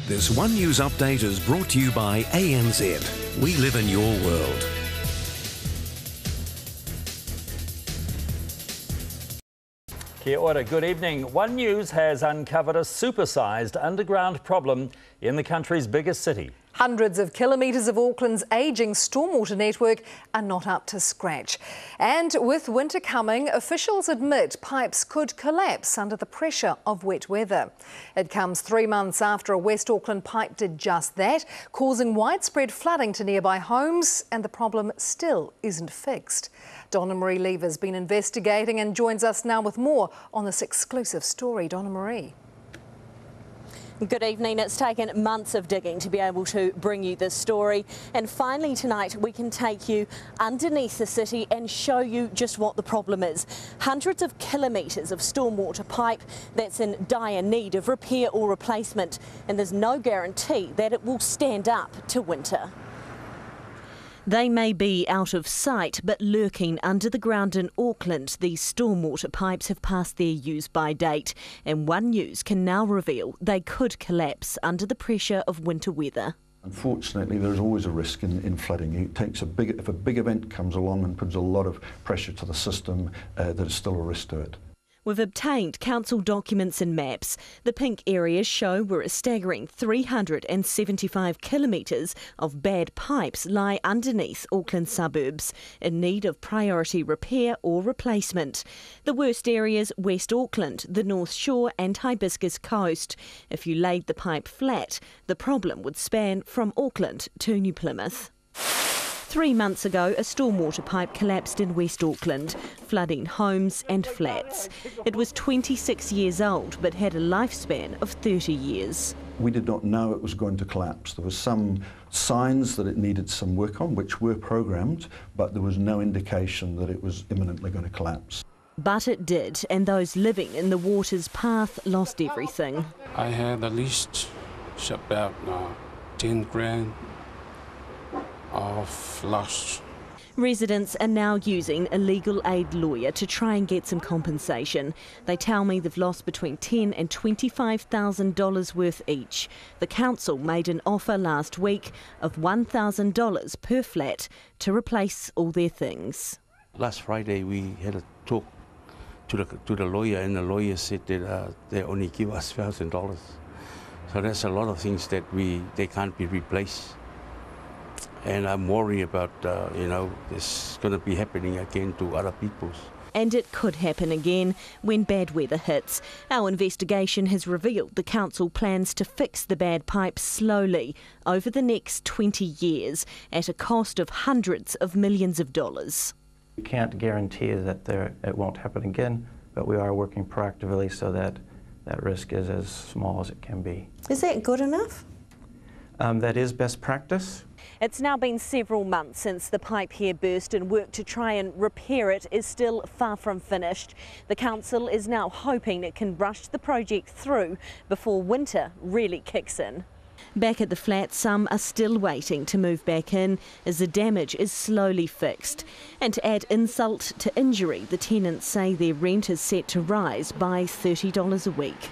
This One News update is brought to you by ANZ. We live in your world. Kia ora, good evening. One News has uncovered a supersized underground problem in the country's biggest city. Hundreds of kilometres of Auckland's ageing stormwater network are not up to scratch. And with winter coming, officials admit pipes could collapse under the pressure of wet weather. It comes 3 months after a West Auckland pipe did just that, causing widespread flooding to nearby homes, and the problem still isn't fixed. Donna Marie Lever's been investigating and joins us now with more on this exclusive story. Donna Marie. Good evening. It's taken months of digging to be able to bring you this story, and finally tonight we can take you underneath the city and show you just what the problem is. Hundreds of kilometres of stormwater pipe that's in dire need of repair or replacement, and there's no guarantee that it will stand up to winter. They may be out of sight, but lurking under the ground in Auckland, these stormwater pipes have passed their use-by date, and One News can now reveal they could collapse under the pressure of winter weather. Unfortunately, there's always a risk in flooding. It takes if a big event comes along and puts a lot of pressure to the system, there's still a risk to it. We've obtained council documents and maps. The pink areas show where a staggering 375 kilometres of bad pipes lie underneath Auckland suburbs, in need of priority repair or replacement. The worst areas, West Auckland, the North Shore and Hibiscus coast. If you laid the pipe flat, the problem would span from Auckland to New Plymouth. 3 months ago, a stormwater pipe collapsed in West Auckland, flooding homes and flats. It was 26 years old, but had a lifespan of 30 years. We did not know it was going to collapse. There were some signs that it needed some work on, which were programmed, but there was no indication that it was imminently going to collapse. But it did, and those living in the water's path lost everything. I had at least about 10 grand of loss. Residents are now using a legal aid lawyer to try and get some compensation. They tell me they've lost between $10,000 and $25,000 worth each. The council made an offer last week of $1,000 per flat to replace all their things. Last Friday we had a talk to the lawyer, and the lawyer said that they only give us $1,000. So that's a lot of things that they can't be replaced. And I'm worried about, this going to be happening again to other people's. And it could happen again when bad weather hits. Our investigation has revealed the council plans to fix the bad pipes slowly over the next 20 years at a cost of hundreds of millions of dollars. We can't guarantee that it won't happen again, but we are working proactively so that that risk is as small as it can be. Is that good enough? That is best practice. It's now been several months since the pipe here burst, and work to try and repair it is still far from finished. The council is now hoping it can rush the project through before winter really kicks in. Back at the flat, some are still waiting to move back in as the damage is slowly fixed. And to add insult to injury, the tenants say their rent is set to rise by $30 a week.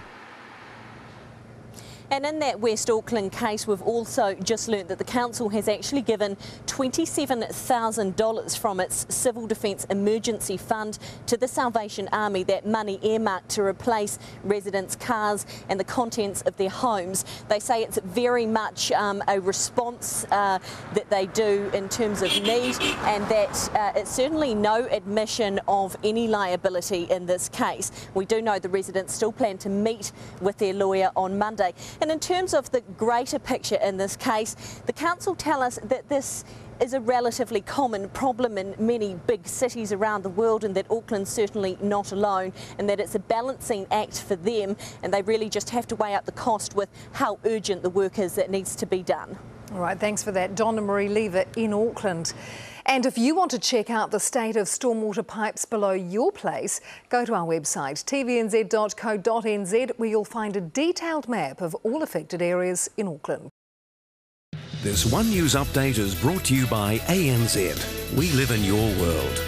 And in that West Auckland case, we've also just learnt that the council has actually given $27,000 from its Civil Defence Emergency Fund to the Salvation Army, that money earmarked to replace residents' cars and the contents of their homes. They say it's very much a response that they do in terms of need, and that it's certainly no admission of any liability in this case. We do know the residents still plan to meet with their lawyer on Monday. And in terms of the greater picture in this case, the council tell us that this is a relatively common problem in many big cities around the world, and that Auckland's certainly not alone, and that it's a balancing act for them, and they really just have to weigh up the cost with how urgent the work is that needs to be done. All right, thanks for that, Donna Marie Lever in Auckland. And if you want to check out the state of stormwater pipes below your place, go to our website tvnz.co.nz, where you'll find a detailed map of all affected areas in Auckland. This One News update is brought to you by ANZ. We live in your world.